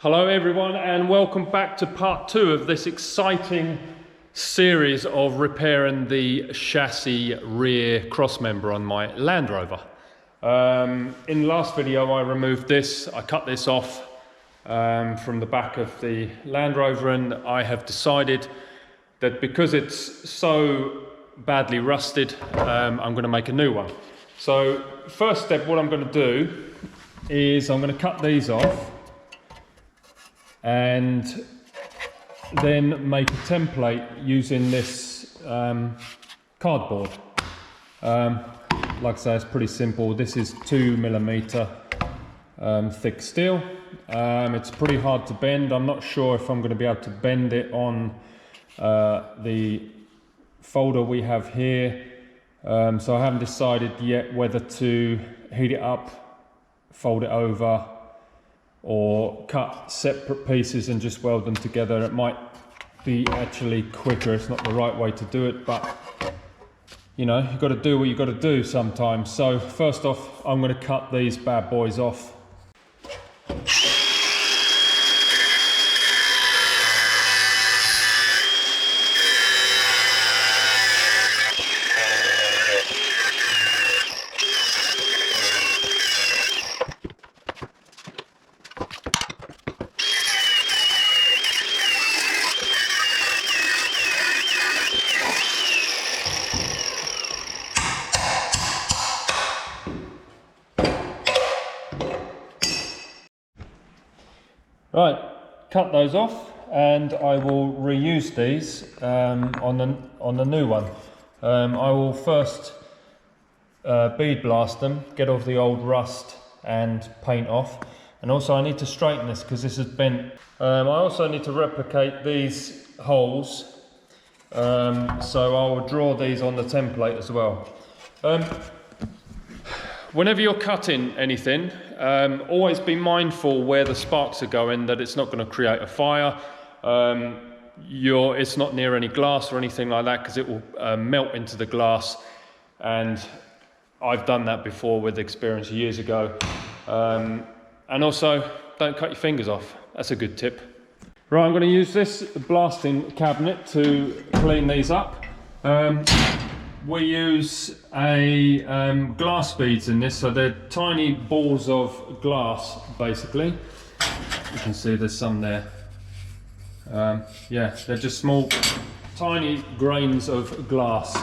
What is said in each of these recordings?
Hello everyone and welcome back to part 2 of this exciting series of repairing the chassis rear crossmember on my Land Rover. In the last video I removed this, I cut this off from the back of the Land Rover, and I have decided that because it's so badly rusted, I'm going to make a new one. So first step, what I'm going to do is I'm going to cut these off and then make a template using this cardboard. Like I say, it's pretty simple. This is 2mm thick steel. It's pretty hard to bend. I'm not sure if I'm going to be able to bend it on the folder we have here. So I haven't decided yet whether to heat it up, fold it over, or cut separate pieces and just weld them together. It might be actually quicker. It's not the right way to do it, but you know, you've got to do what you've got to do sometimes. So first off, I'm going to cut these bad boys off. Right, cut those off, and I will reuse these on the new one. I will first bead blast them, get off the old rust and paint off, and also I need to straighten this because this is bent. I also need to replicate these holes, so I will draw these on the template as well. Whenever you're cutting anything, always be mindful where the sparks are going, that it's not going to create a fire. It's not near any glass or anything like that, because it will melt into the glass, and I've done that before with experience years ago. And also, don't cut your fingers off. That's a good tip. Right, I'm going to use this blasting cabinet to clean these up. We use a glass beads in this, so they're tiny balls of glass, basically. You can see there's some there. Yeah, they're just small, tiny grains of glass.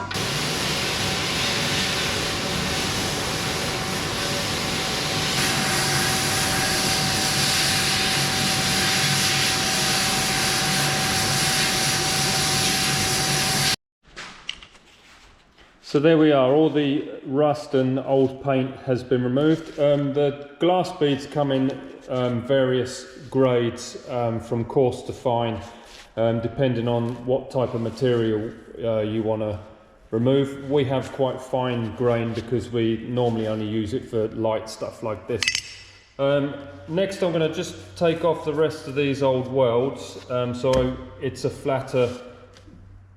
So there we are, all the rust and old paint has been removed. The glass beads come in various grades, from coarse to fine, depending on what type of material you want to remove. We have quite fine grain because we normally only use it for light stuff like this. Next I'm going to just take off the rest of these old welds, so it's a flatter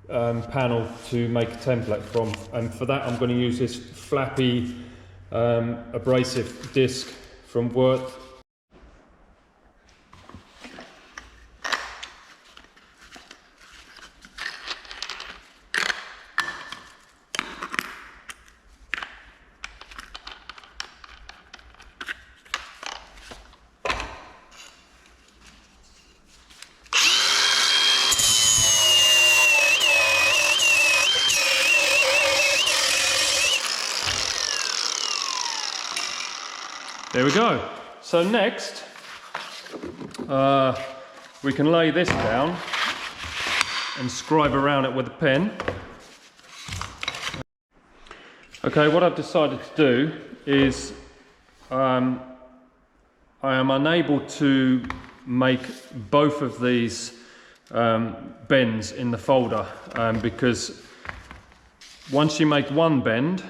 panel to make a template from, and for that I'm going to use this flappy abrasive disc from Worth. There we go. So next, we can lay this down and scribe around it with a pen. Okay, what I've decided to do is I am unable to make both of these bends in the folder, because once you make one bend,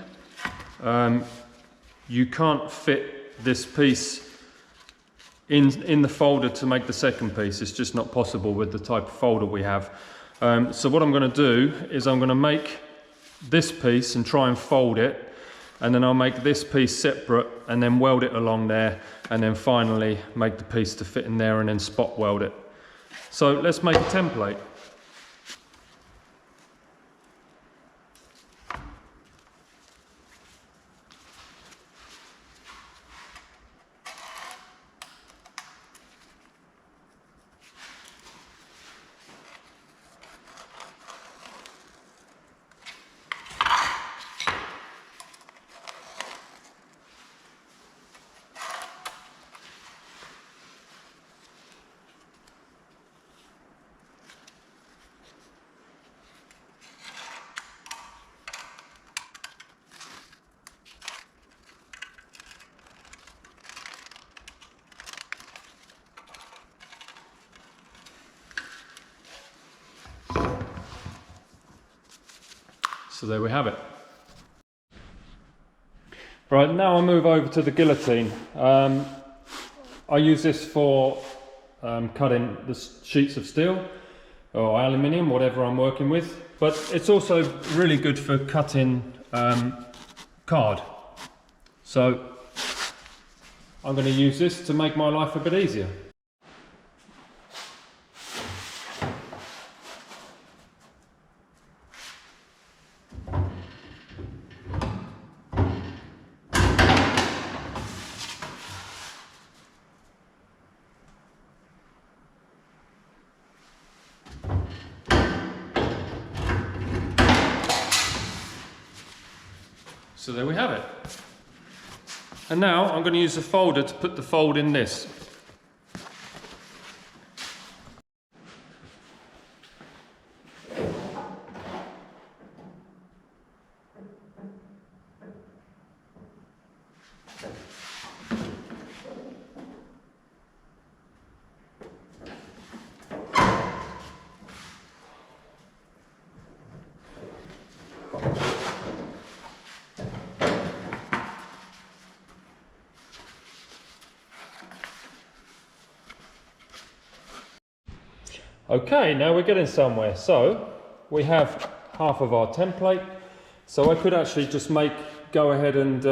you can't fit this piece in the folder to make the second piece. It's just not possible with the type of folder we have. So what I'm going to do is I'm going to make this piece and try and fold it and then I'll make this piece separate and then weld it along there, and then finally make the piece to fit in there and then spot weld it. So let's make a template. So there we have it. Right, now I'll move over to the guillotine. I use this for cutting the sheets of steel or aluminium, whatever I'm working with, but it's also really good for cutting card. So I'm going to use this to make my life a bit easier. So there we have it. And now I'm going to use a folder to put the fold in this. Okay, now we're getting somewhere. So we have half of our template. So I could actually just go ahead and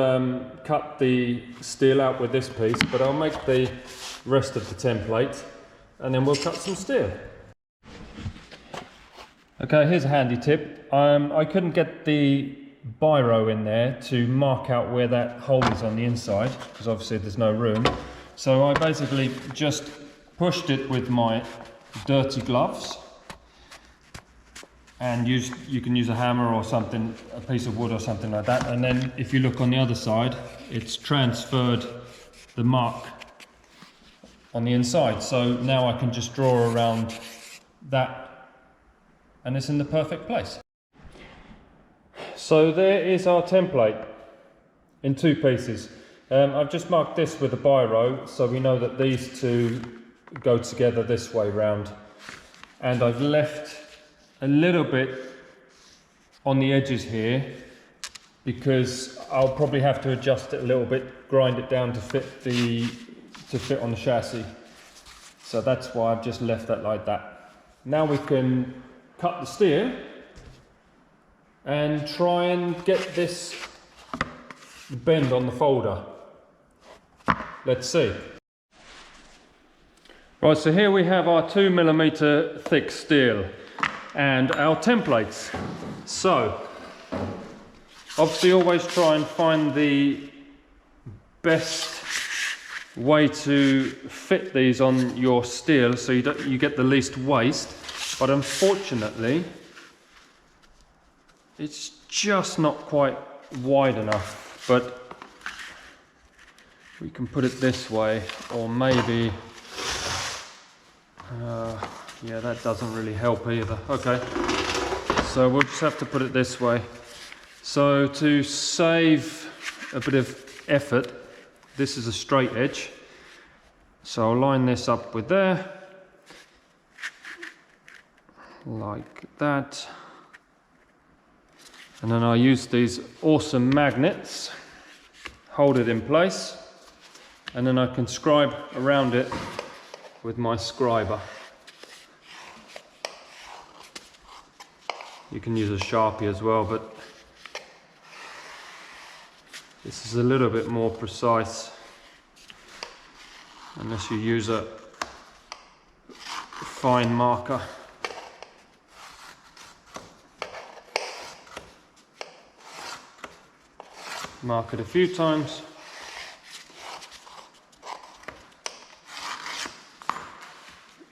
cut the steel out with this piece, but I'll make the rest of the template and then we'll cut some steel. Okay, here's a handy tip. I couldn't get the biro in there to mark out where that hole is on the inside, because obviously there's no room. So I basically just pushed it with my dirty gloves, and you can use a hammer or something, a piece of wood or something like that, and then if you look on the other side, it's transferred the mark on the inside. So now I can just draw around that and it's in the perfect place. So there is our template in two pieces. I've just marked this with a biro so we know that these two go together this way round, and I've left a little bit on the edges here because I'll probably have to adjust it a little bit, grind it down to fit on the chassis. So that's why I've just left that like that. Now we can cut the steel and try and get this bend on the folder. Let's see. Right, so here we have our 2mm thick steel and our templates. So, obviously always try and find the best way to fit these on your steel so you get the least waste, but unfortunately it's just not quite wide enough. But we can put it this way, or maybe yeah, that doesn't really help either. Okay, so we'll just have to put it this way. So to save a bit of effort, this is a straight edge, so I'll line this up with there like that, and then I'll use these awesome magnets, hold it in place, and then I can scribe around it with my scriber. You can use a Sharpie as well, but This is a little bit more precise, unless you use a fine marker. Mark it a few times.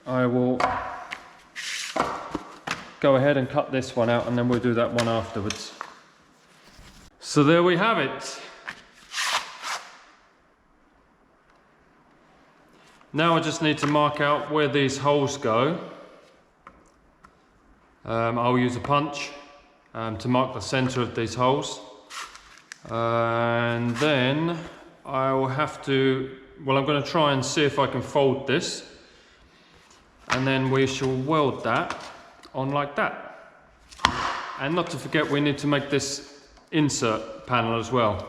I will go ahead and cut this one out, and then we'll do that one afterwards. So there we have it. Now I just need to mark out where these holes go. I'll use a punch to mark the center of these holes. And then I will have to, well, I'm going to try and see if I can fold this. And then we shall weld that on like that. And not to forget, we need to make this insert panel as well.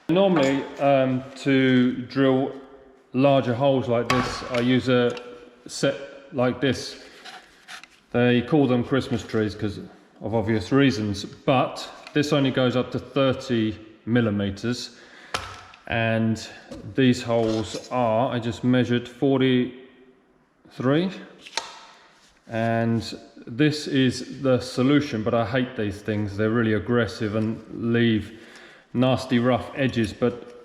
Normally, to drill larger holes like this, I use a set like this. They call them Christmas trees because of obvious reasons, but this only goes up to 30 millimeters. And these holes are, I just measured 43. And this is the solution, but I hate these things. They're really aggressive and leave nasty rough edges, but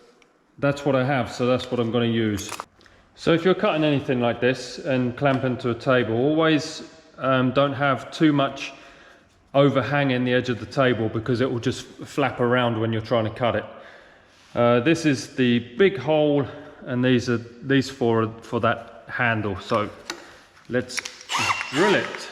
that's what I have, so that's what I'm going to use. So if you're cutting anything like this and clamping to a table, always don't have too much overhang in the edge of the table, because it will just flap around when you're trying to cut it. This is the big hole, and these four are for that handle, so let's drill it.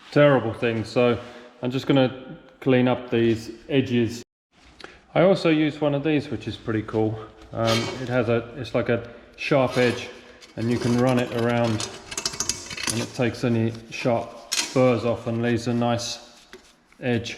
Terrible thing, so I'm just going to clean up these edges. I also use one of these, which is pretty cool. It's like a sharp edge, and you can run it around, and it takes any sharp burrs off and leaves a nice edge.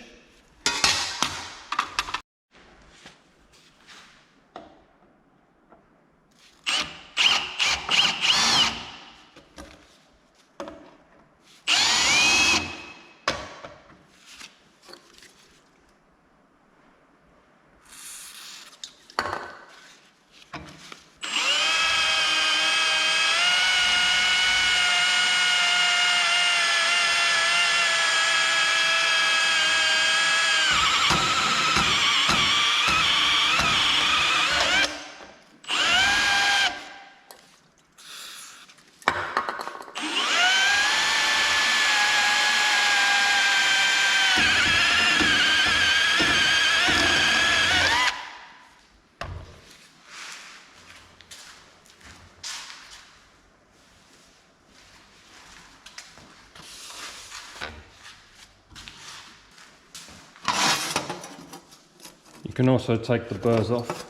You can also take the burrs off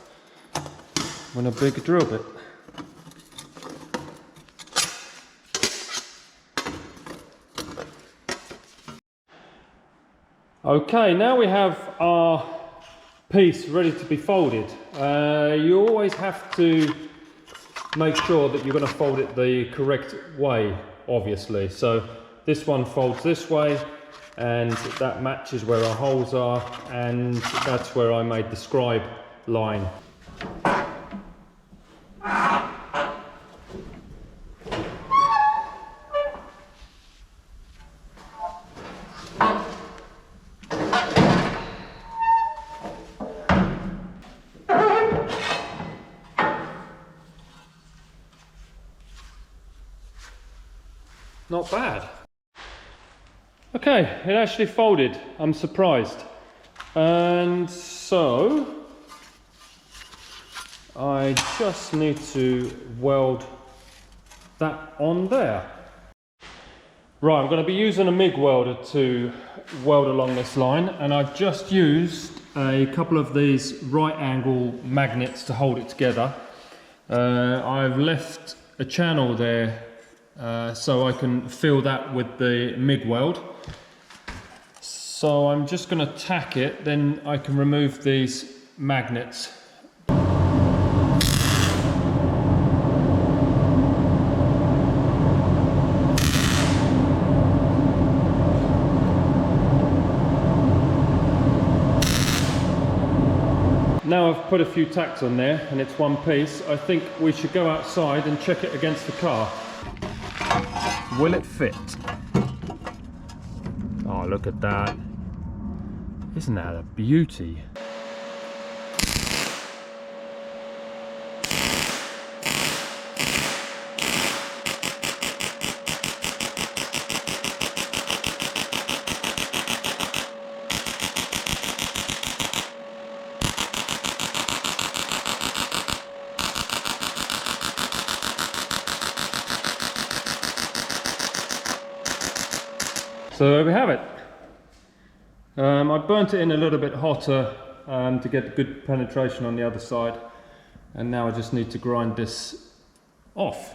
with a big drill bit. Okay, now we have our piece ready to be folded. You always have to make sure that you're going to fold it the correct way, obviously. So this one folds this way, and that matches where our holes are, and that's where I made the scribe line. Not bad. Okay, it actually folded. I'm surprised. And so I just need to weld that on there. Right, I'm going to be using a MIG welder to weld along this line, and I've just used a couple of these right angle magnets to hold it together. I've left a channel there so I can fill that with the MIG weld. So I'm just going to tack it, then I can remove these magnets. Now I've put a few tacks on there and it's one piece, I think we should go outside and check it against the car. Will it fit? Oh, look at that. Isn't that a beauty? So there we have it. I burnt it in a little bit hotter to get good penetration on the other side, and now I just need to grind this off.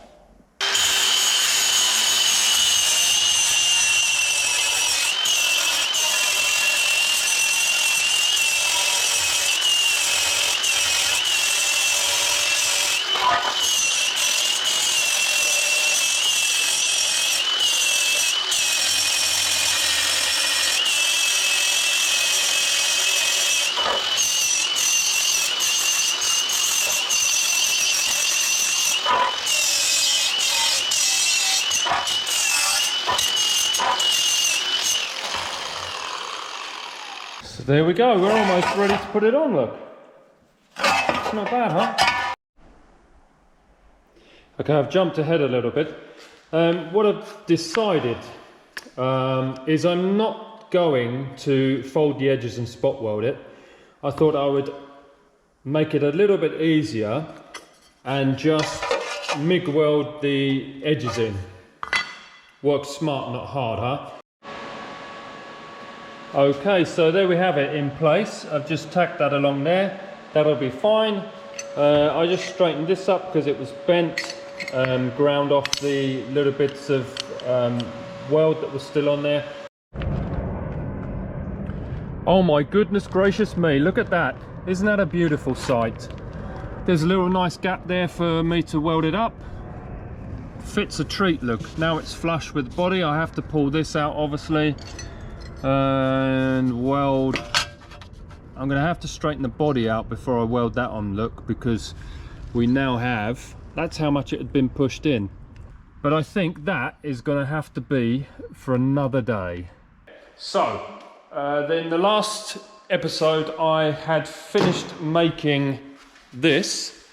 So there we go, we're almost ready to put it on, look. It's not bad, huh? Okay, I've jumped ahead a little bit. What I've decided is I'm not going to fold the edges and spot weld it. I thought I would make it a little bit easier and just MIG weld the edges in. Work smart, not hard, huh? Okay, so there we have it in place. I've just tacked that along there. That'll be fine. I just straightened this up because it was bent, ground off the little bits of weld that was still on there. Oh my goodness gracious me, look at that. Isn't that a beautiful sight? There's a little nice gap there for me to weld it up. Fits a treat, look. Now it's flush with body. I have to pull this out obviously and weld. I'm going to have to straighten the body out before I weld that on, look, because we now have, that's how much it had been pushed in. But I think that is going to have to be for another day. So then the last episode I had finished making this,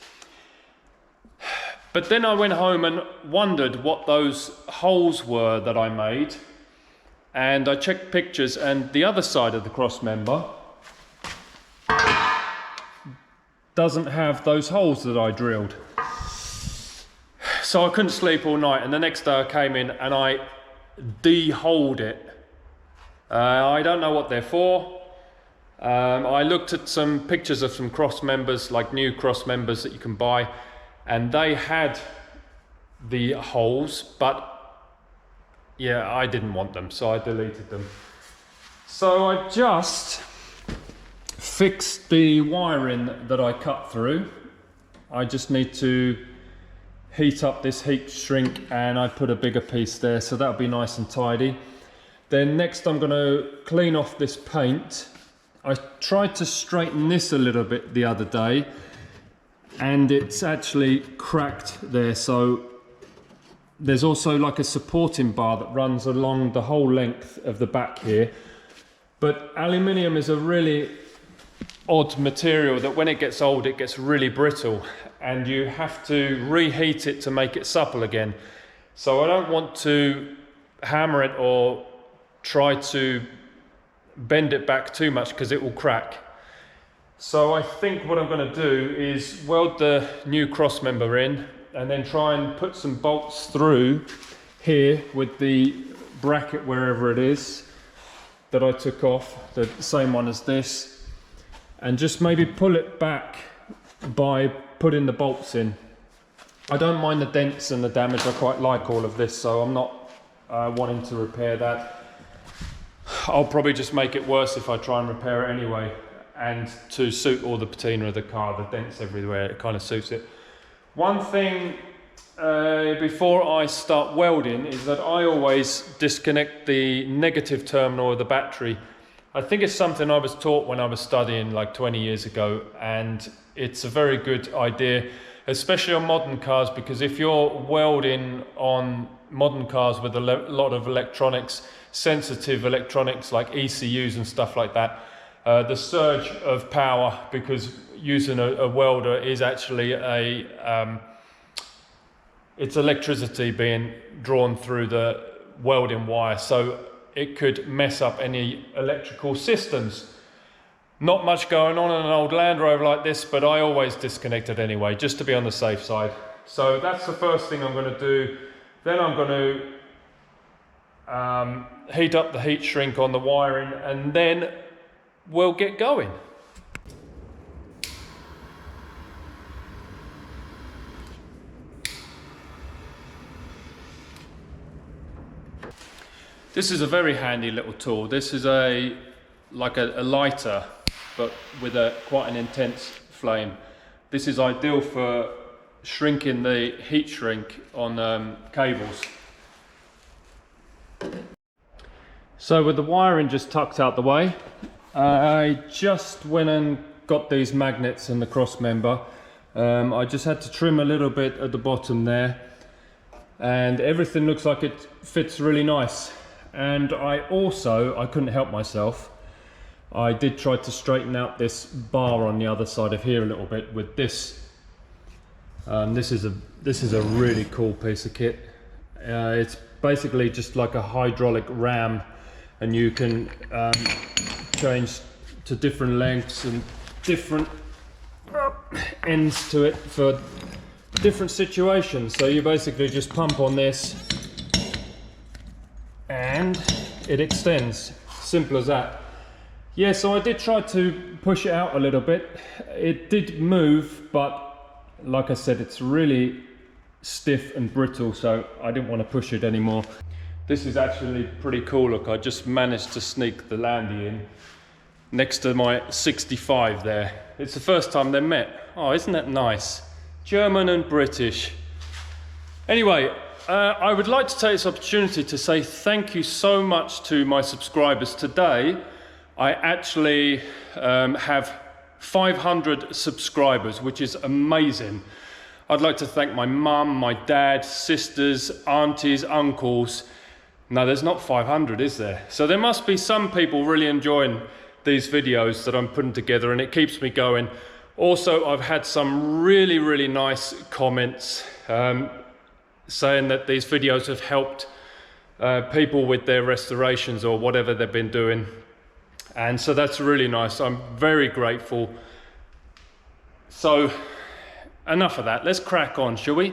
but then I went home and wondered what those holes were that I made, and I checked pictures, and the other side of the cross member doesn't have those holes that I drilled. So I couldn't sleep all night, and the next day I came in and I de-holed it. I don't know what they're for. I looked at some pictures of some cross members, like new cross members that you can buy, and they had the holes, but yeah, I didn't want them, so I deleted them. So I just fixed the wiring that I cut through. I just need to heat up this heat shrink, and I put a bigger piece there, so that'll be nice and tidy. Then next I'm going to clean off this paint. I tried to straighten this a little bit the other day, and it's actually cracked there, so there's also like a supporting bar that runs along the whole length of the back here. But aluminium is a really odd material that when it gets old it gets really brittle, and you have to reheat it to make it supple again. So I don't want to hammer it or try to bend it back too much because it will crack. So I think what I'm going to do is weld the new cross member in, and then try and put some bolts through here with the bracket wherever it is that I took off, the same one as this, and just maybe pull it back by putting the bolts in. I don't mind the dents and the damage, I quite like all of this, so I'm not wanting to repair that. I'll probably just make it worse if I try and repair it anyway, and to suit all the patina of the car, the dents everywhere, it kind of suits it. One thing before I start welding is that I always disconnect the negative terminal of the battery. I think it's something I was taught when I was studying like 20 years ago, and it's a very good idea, especially on modern cars, because if you're welding on modern cars with a lot of electronics, sensitive electronics like ECUs and stuff like that, the surge of power, because using a welder is actually it's electricity being drawn through the welding wire, so it could mess up any electrical systems. Not much going on in an old Land Rover like this, but I always disconnect it anyway, just to be on the safe side. So that's the first thing I'm going to do. Then I'm going to heat up the heat shrink on the wiring, and then we'll get going. This is a very handy little tool. This is like a lighter, but with quite an intense flame. This is ideal for shrinking the heat shrink on cables. So with the wiring just tucked out the way, I just went and got these magnets and the cross member. I just had to trim a little bit at the bottom there, and everything looks like it fits really nice. And I couldn't help myself, I did try to straighten out this bar on the other side of here a little bit with this. This is a really cool piece of kit. It's basically just like a hydraulic ram, and you can change to different lengths and different ends to it for different situations. So you basically just pump on this and it extends. Simple as that. Yeah, so I did try to push it out a little bit. It did move, but like I said, it's really stiff and brittle, so I didn't want to push it anymore. This is actually pretty cool. Look, I just managed to sneak the Landy in next to my 65 there. It's the first time they met. Oh, isn't that nice? German and British. Anyway, I would like to take this opportunity to say thank you so much to my subscribers. Today, I actually have 500 subscribers, which is amazing. I'd like to thank my mum, my dad, sisters, aunties, uncles. No, there's not 500, is there? So there must be some people really enjoying these videos that I'm putting together, and it keeps me going. Also, I've had some really, really nice comments saying that these videos have helped people with their restorations or whatever they've been doing. And so that's really nice. I'm very grateful. So enough of that. Let's crack on, shall we?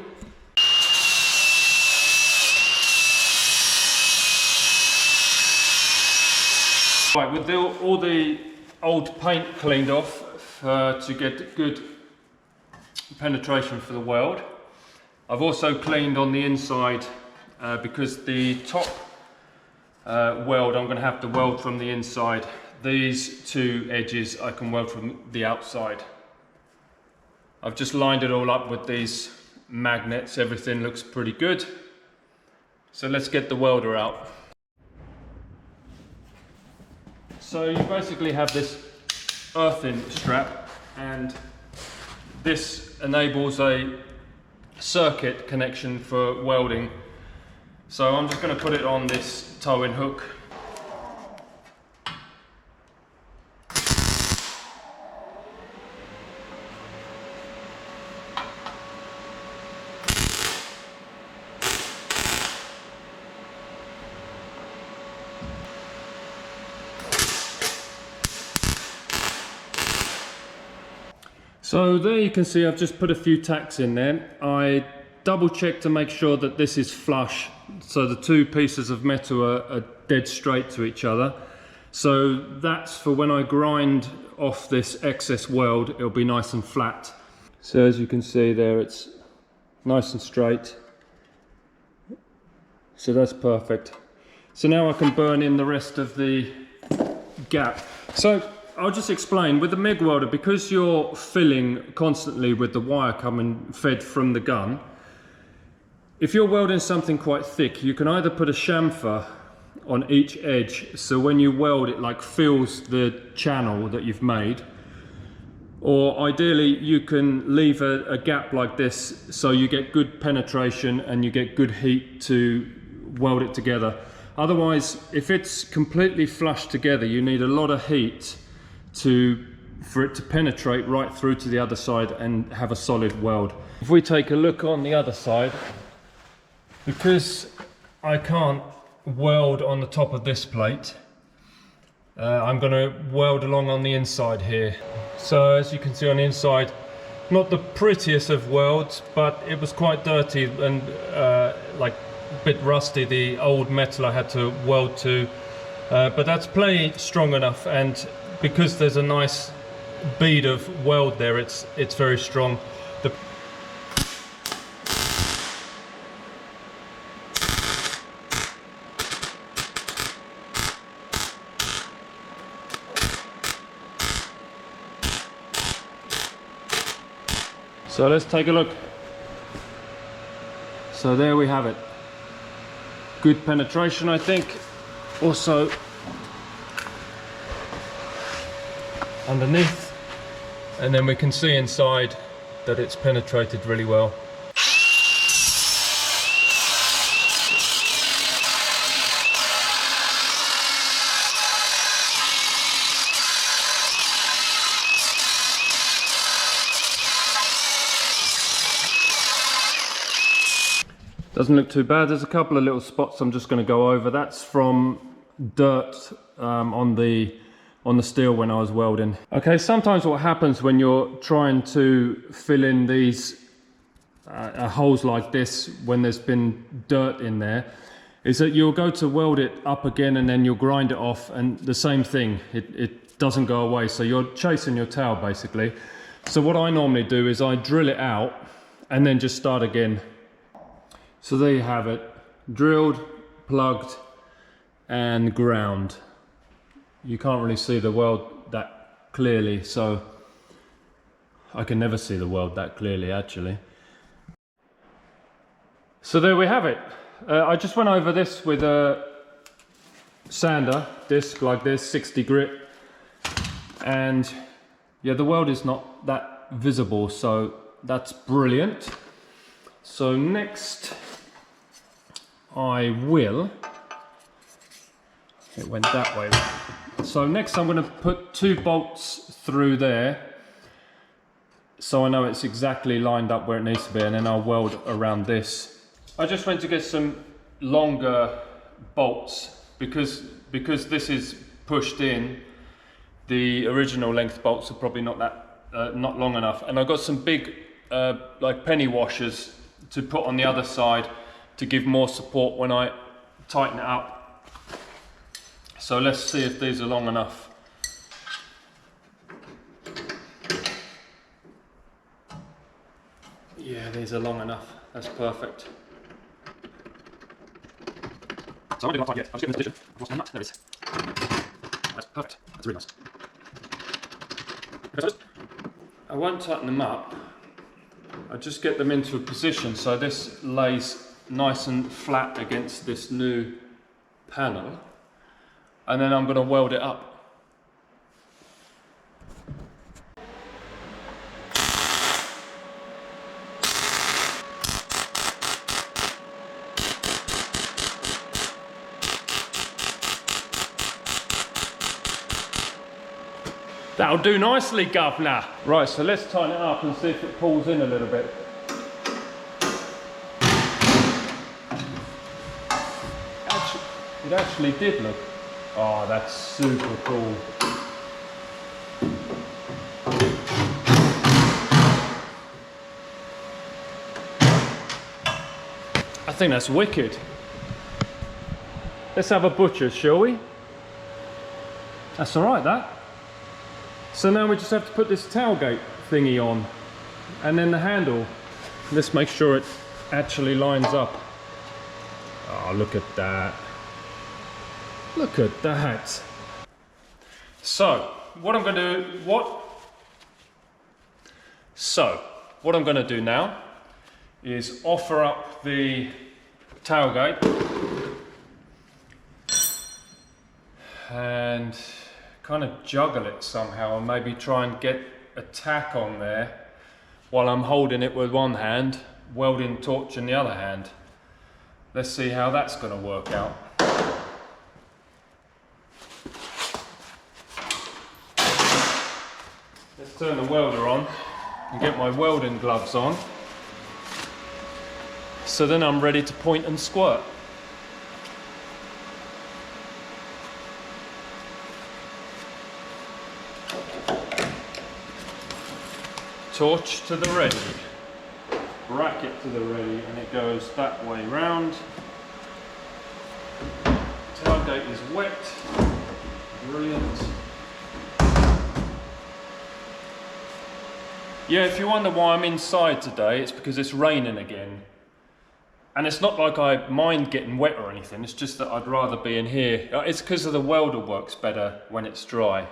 Right, with all the old paint cleaned off to get good penetration for the weld. I've also cleaned on the inside because the top weld I'm going to have to weld from the inside. These two edges I can weld from the outside. I've just lined it all up with these magnets. Everything looks pretty good. So let's get the welder out. So you basically have this earthing strap, and this enables a circuit connection for welding. So I'm just going to put it on this towing hook. So there you can see I've just put a few tacks in there. I double checked to make sure that this is flush, so the two pieces of metal are dead straight to each other. So that's for when I grind off this excess weld, it'll be nice and flat. So as you can see there, it's nice and straight. So that's perfect. So now I can burn in the rest of the gap. So I'll just explain, with the MIG welder, because you're filling constantly with the wire coming fed from the gun, if you're welding something quite thick, you can either put a chamfer on each edge, so when you weld it like fills the channel that you've made, or ideally you can leave a gap like this so you get good penetration and you get good heat to weld it together. Otherwise, if it's completely flush together, you need a lot of heat for it to penetrate right through to the other side and have a solid weld. If we take a look on the other side, because I can't weld on the top of this plate, I'm going to weld along on the inside here. So as you can see on the inside, not the prettiest of welds, but it was quite dirty and like a bit rusty, the old metal I had to weld to, but that's plenty strong enough, and because there's a nice bead of weld there, it's very strong. So let's take a look. So there we have it. Good penetration, I think. Also underneath, and then we can see inside that it's penetrated really well. Doesn't look too bad. There's a couple of little spots I'm just going to go over. That's from dirt on the steel when I was welding. Okay, sometimes what happens when you're trying to fill in these holes like this, when there's been dirt in there, is that you'll go to weld it up again and then you'll grind it off, and the same thing, it doesn't go away, so you're chasing your tail basically. So what I normally do is I drill it out and then just start again. So there you have it, drilled, plugged and ground. You can't really see the weld that clearly, so I can never see the weld that clearly actually. So there we have it. I just went over this with a sander disc like this, 60 grit, and yeah, the weld is not that visible, so that's brilliant. So next I will, it went that way. So next I'm going to put 2 bolts through there, so I know it's exactly lined up where it needs to be, and then I'll weld around this. I just went to get some longer bolts because this is pushed in. The original length bolts are probably not long enough, and I got some big like penny washers to put on the other side to give more support when I tighten it up. So let's see if these are long enough. Yeah, these are long enough. That's perfect. So I won't do that yet. I'm just getting this position. I've lost my nut. There it is. That's perfect. That's really nice. I won't tighten them up. I just get them into a position so this lays nice and flat against this new panel, and then I'm going to weld it up. That'll do nicely, governor. Right, so let's tighten it up and see if it pulls in a little bit. It actually did look. Oh, that's super cool. I think that's wicked. Let's have a butcher, shall we? That's all right, that. So now we just have to put this tailgate thingy on, and then the handle. Let's make sure it actually lines up. Oh, look at that. Look at that. So, what I'm going to do now is offer up the tailgate and kind of juggle it somehow, and maybe try and get a tack on there while I'm holding it with one hand, welding torch in the other hand. Let's see how that's going to work out. Let's turn the welder on and get my welding gloves on, so then I'm ready to point and squirt. Torch to the ready, bracket to the ready, and it goes that way round. Tailgate is wet, brilliant. Yeah, if you wonder why I'm inside today, it's because it's raining again. And it's not like I mind getting wet or anything, it's just that I'd rather be in here. It's because of the welder works better when it's dry.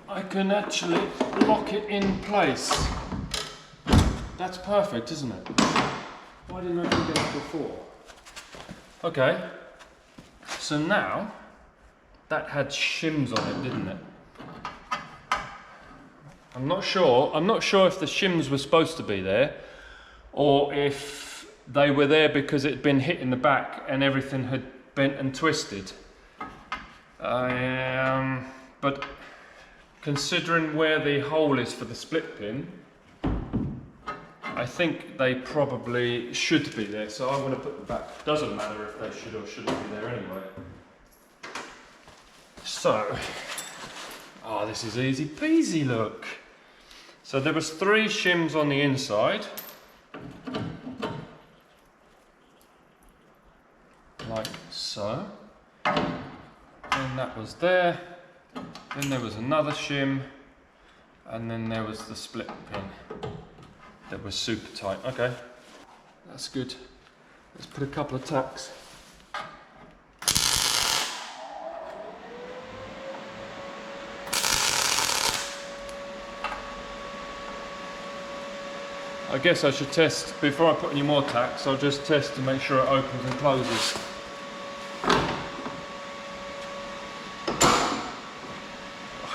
I can actually lock it in place. That's perfect, isn't it? Why didn't I do that before? Okay, so now that had shims on it, didn't it? I'm not sure if the shims were supposed to be there, or if they were there because it had been hit in the back and everything had bent and twisted. But considering where the hole is for the split pin, I think they probably should be there, so I'm going to put them back. Doesn't matter if they should or shouldn't be there anyway. So, oh, this is easy peasy, look. So there was 3 shims on the inside, like so. And that was there. Then there was another shim, and then there was the split pin that was super tight. Okay, that's good. Let's put a couple of tacks. I guess I should test, before I put any more tacks, I'll just test to make sure it opens and closes.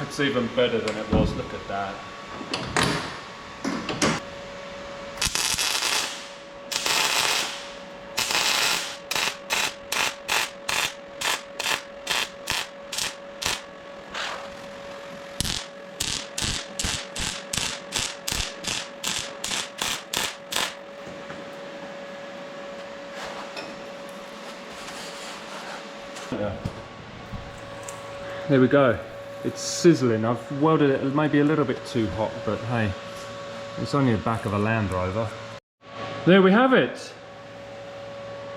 It's even better than it was, look at that. Yeah. There we go. It's sizzling. I've welded it maybe a little bit too hot, but hey, it's only the back of a Land Rover. There we have it.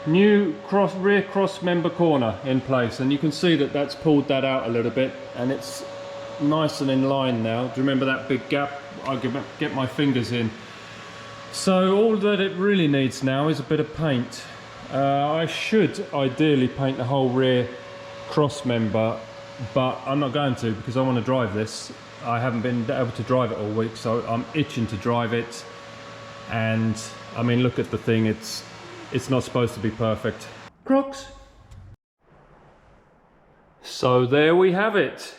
New rear cross member corner in place, and you can see that that's pulled that out a little bit, and it's nice and in line now. Do you remember that big gap? I get my fingers in. So all that it really needs now is a bit of paint. I should ideally paint the whole rear cross member, but I'm not going to because I want to drive this. I haven't been able to drive it all week, so I'm itching to drive it. And I mean, look at the thing, it's not supposed to be perfect. Crocs. So there we have it.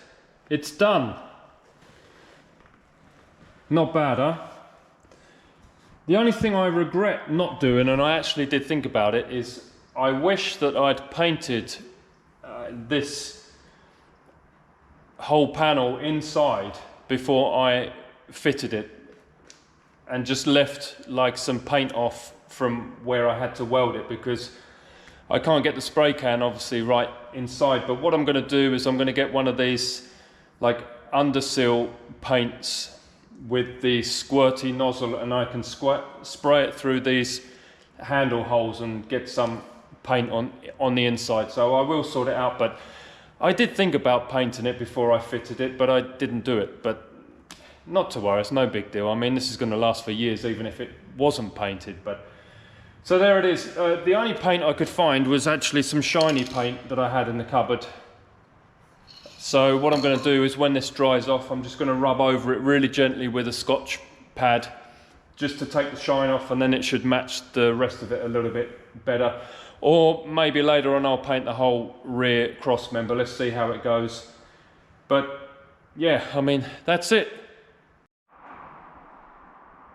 It's done. Not bad, huh? The only thing I regret not doing, and I actually did think about it, is I wish that I'd painted this whole panel inside before I fitted it, and just left like some paint off from where I had to weld it, because I can't get the spray can obviously right inside. But what I'm going to do is I'm going to get one of these like undersill paints with the squirty nozzle, and I can spray it through these handle holes and get some paint on the inside, so I will sort it out. But I did think about painting it before I fitted it, but I didn't do it. But not to worry, it's no big deal. I mean, this is going to last for years, even if it wasn't painted. But so there it is. The only paint I could find was actually some shiny paint that I had in the cupboard. So what I'm going to do is, when this dries off, I'm just going to rub over it really gently with a Scotch pad, just to take the shine off, and then it should match the rest of it a little bit better. Or maybe later on I'll paint the whole rear cross member. Let's see how it goes. But yeah, I mean, that's it.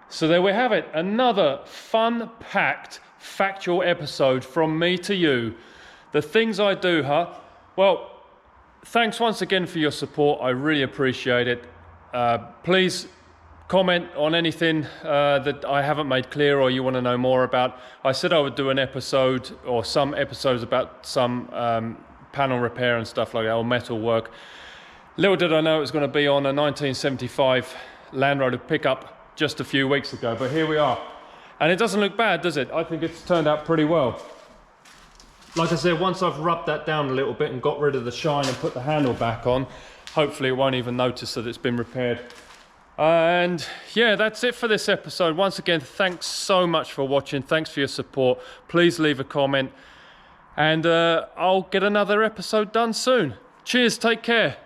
So there we have it, another fun-packed factual episode from me to you. The things I do, huh? Well, thanks once again for your support. I really appreciate it. Please comment on anything that I haven't made clear or you want to know more about. I said I would do an episode or some episodes about some panel repair and stuff like that, or metal work. Little did I know it was going to be on a 1975 Land Rover pickup just a few weeks ago, but here we are. And it doesn't look bad, does it? I think it's turned out pretty well. Like I said, once I've rubbed that down a little bit and got rid of the shine and put the handle back on, hopefully it won't even notice that it's been repaired. And yeah, that's it for this episode. Once again, thanks so much for watching. Thanks for your support. Please leave a comment, and I'll get another episode done soon. Cheers, take care.